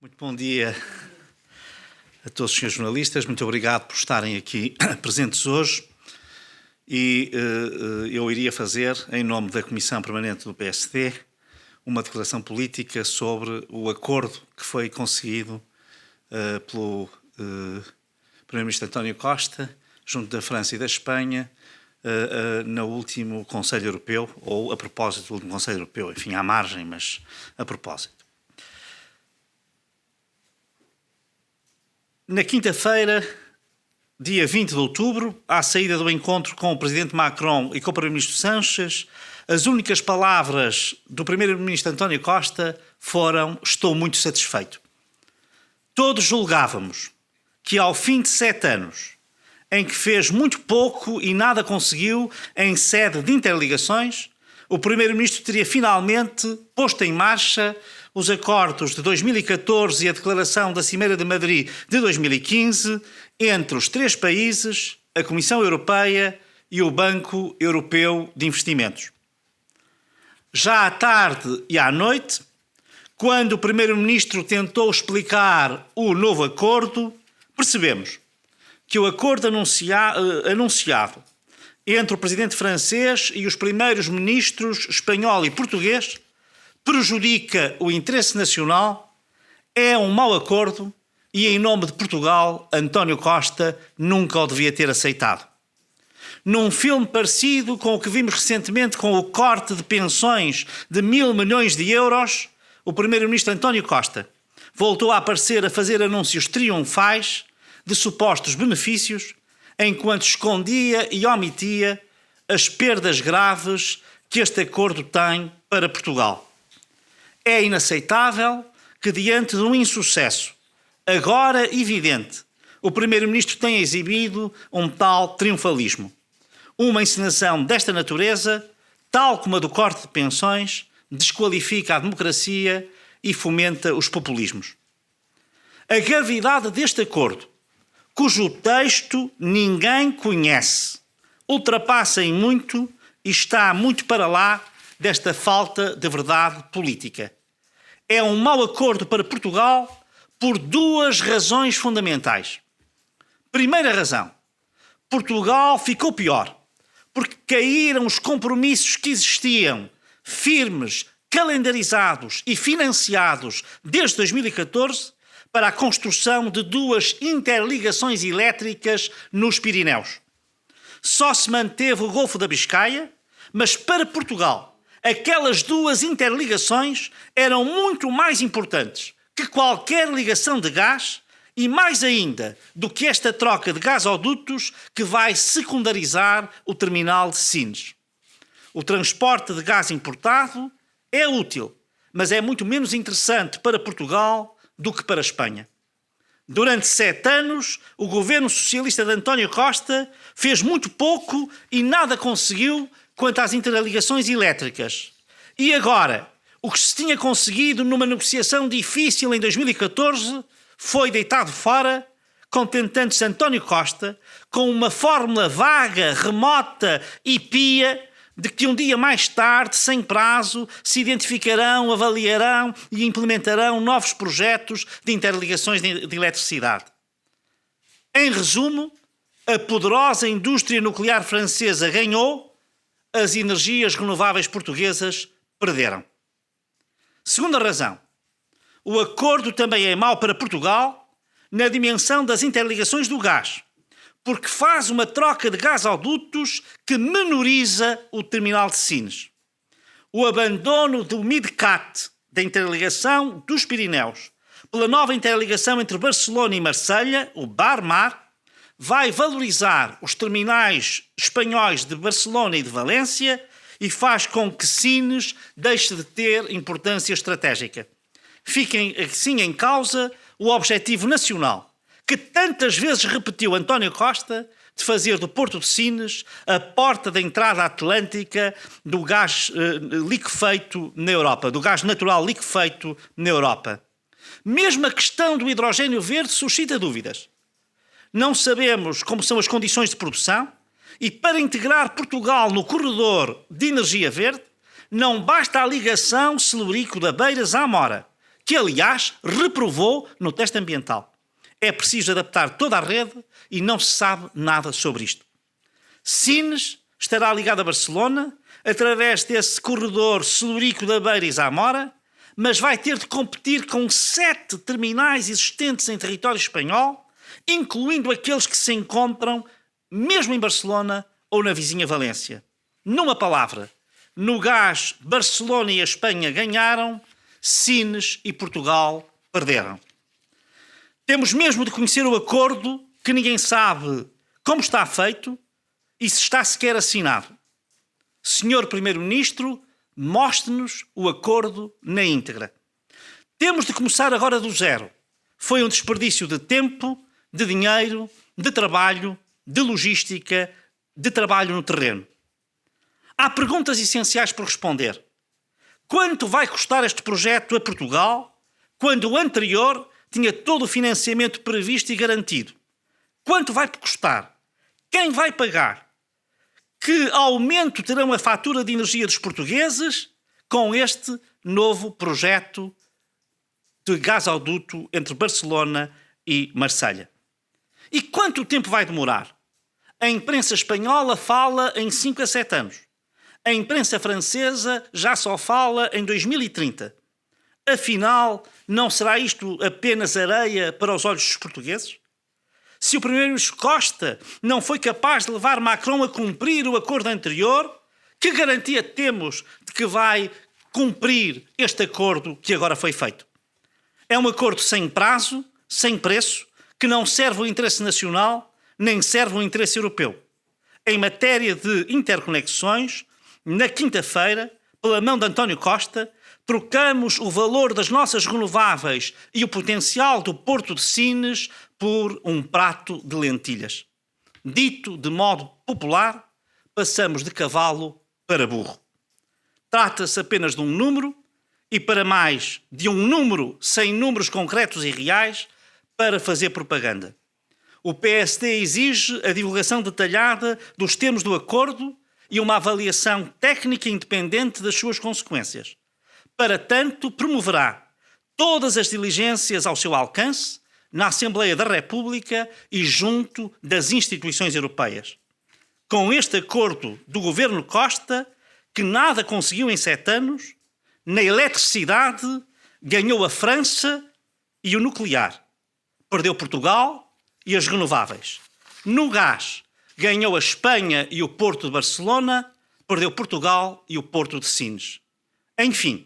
Muito bom dia a todos os senhores jornalistas. Muito obrigado por estarem aqui presentes hoje. E eu iria fazer, em nome da Comissão Permanente do PSD, uma declaração política sobre o acordo que foi conseguido pelo Primeiro-Ministro António Costa, junto da França e da Espanha, no último Conselho Europeu, ou a propósito do último Conselho Europeu, enfim, à margem, mas a propósito. Na quinta-feira, dia 20 de outubro, à saída do encontro com o Presidente Macron e com o Primeiro-Ministro Sánchez, as únicas palavras do Primeiro-Ministro António Costa foram: estou muito satisfeito. Todos julgávamos que ao fim de 7 anos, em que fez muito pouco e nada conseguiu em sede de interligações, o Primeiro-Ministro teria finalmente posto em marcha os acordos de 2014 e a Declaração da Cimeira de Madrid de 2015 entre os 3 países, a Comissão Europeia e o Banco Europeu de Investimentos. Já à tarde e à noite, quando o Primeiro-Ministro tentou explicar o novo acordo, percebemos que o acordo anunciado entre o Presidente francês e os primeiros ministros espanhol e português prejudica o interesse nacional, é um mau acordo e, em nome de Portugal, António Costa nunca o devia ter aceitado. Num filme parecido com o que vimos recentemente com o corte de pensões de 1.000 milhões de euros, o Primeiro-Ministro António Costa voltou a aparecer a fazer anúncios triunfais de supostos benefícios, enquanto escondia e omitia as perdas graves que este acordo tem para Portugal. É inaceitável que, diante de um insucesso agora evidente, o Primeiro-Ministro tenha exibido um tal triunfalismo. Uma encenação desta natureza, tal como a do corte de pensões, desqualifica a democracia e fomenta os populismos. A gravidade deste acordo, cujo texto ninguém conhece, ultrapassa em muito e está muito para lá desta falta de verdade política. É um mau acordo para Portugal por 2 razões fundamentais. Primeira razão: Portugal ficou pior, porque caíram os compromissos que existiam, firmes, calendarizados e financiados desde 2014, para a construção de 2 interligações elétricas nos Pirineus. Só se manteve o Golfo da Biscaia, mas para Portugal aquelas 2 interligações eram muito mais importantes que qualquer ligação de gás e, mais ainda, do que esta troca de gasodutos que vai secundarizar o terminal de Sines. O transporte de gás importado é útil, mas é muito menos interessante para Portugal do que para a Espanha. Durante 7 anos, o governo socialista de António Costa fez muito pouco e nada conseguiu quanto às interligações elétricas. E agora, o que se tinha conseguido numa negociação difícil em 2014 foi deitado fora, contentando-se António Costa com uma fórmula vaga, remota e pia de que um dia mais tarde, sem prazo, se identificarão, avaliarão e implementarão novos projetos de interligações de eletricidade. Em resumo, a poderosa indústria nuclear francesa ganhou, as energias renováveis portuguesas perderam. Segunda razão: o acordo também é mau para Portugal na dimensão das interligações do gás, porque faz uma troca de gasodutos que menoriza o terminal de Sines. O abandono do MidCat, da interligação dos Pirineus, pela nova interligação entre Barcelona e Marselha, o Barmar, vai valorizar os terminais espanhóis de Barcelona e de Valência e faz com que Sines deixe de ter importância estratégica. Fiquem assim em causa o objetivo nacional que tantas vezes repetiu António Costa de fazer do Porto de Sines a porta da entrada atlântica do gás liquefeito na Europa, do gás natural liquefeito na Europa. Mesmo a questão do hidrogênio verde suscita dúvidas. Não sabemos como são as condições de produção e, para integrar Portugal no corredor de energia verde, não basta a ligação Celurico da Beiras à Amora, que aliás reprovou no teste ambiental. É preciso adaptar toda a rede e não se sabe nada sobre isto. Sines estará ligado a Barcelona através desse corredor Celurico da Beira e Zamora, mas vai ter de competir com 7 terminais existentes em território espanhol, incluindo aqueles que se encontram mesmo em Barcelona ou na vizinha Valência. Numa palavra, no gás, Barcelona e a Espanha ganharam, Sines e Portugal perderam. Temos mesmo de conhecer o acordo, que ninguém sabe como está feito e se está sequer assinado. Senhor Primeiro-Ministro, mostre-nos o acordo na íntegra. Temos de começar agora do zero. Foi um desperdício de tempo, de dinheiro, de trabalho, de logística, de trabalho no terreno. Há perguntas essenciais por responder. Quanto vai custar este projeto a Portugal, quando o anterior tinha todo o financiamento previsto e garantido? Quanto vai custar? Quem vai pagar? Que aumento terão a fatura de energia dos portugueses com este novo projeto de gasoduto entre Barcelona e Marselha? E quanto tempo vai demorar? A imprensa espanhola fala em 5 a 7 anos. A imprensa francesa já só fala em 2030. Afinal, não será isto apenas areia para os olhos dos portugueses? Se o primeiro-ministro Costa não foi capaz de levar Macron a cumprir o acordo anterior, que garantia temos de que vai cumprir este acordo que agora foi feito? É um acordo sem prazo, sem preço, que não serve o interesse nacional, nem serve o interesse europeu. Em matéria de interconexões, na quinta-feira, pela mão de António Costa, trocamos o valor das nossas renováveis e o potencial do Porto de Sines por um prato de lentilhas. Dito de modo popular, passamos de cavalo para burro. Trata-se apenas de um número e, para mais, de um número sem números concretos e reais para fazer propaganda. O PSD exige a divulgação detalhada dos termos do acordo e uma avaliação técnica independente das suas consequências. Para tanto, promoverá todas as diligências ao seu alcance na Assembleia da República e junto das instituições europeias. Com este acordo do governo Costa, que nada conseguiu em 7 anos, na eletricidade ganhou a França e o nuclear. Perdeu Portugal e as renováveis. No gás, ganhou a Espanha e o Porto de Barcelona, perdeu Portugal e o Porto de Sines. Enfim,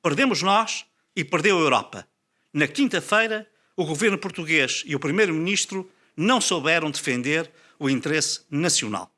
perdemos nós e perdeu a Europa. Na quinta-feira, o governo português e o primeiro-ministro não souberam defender o interesse nacional.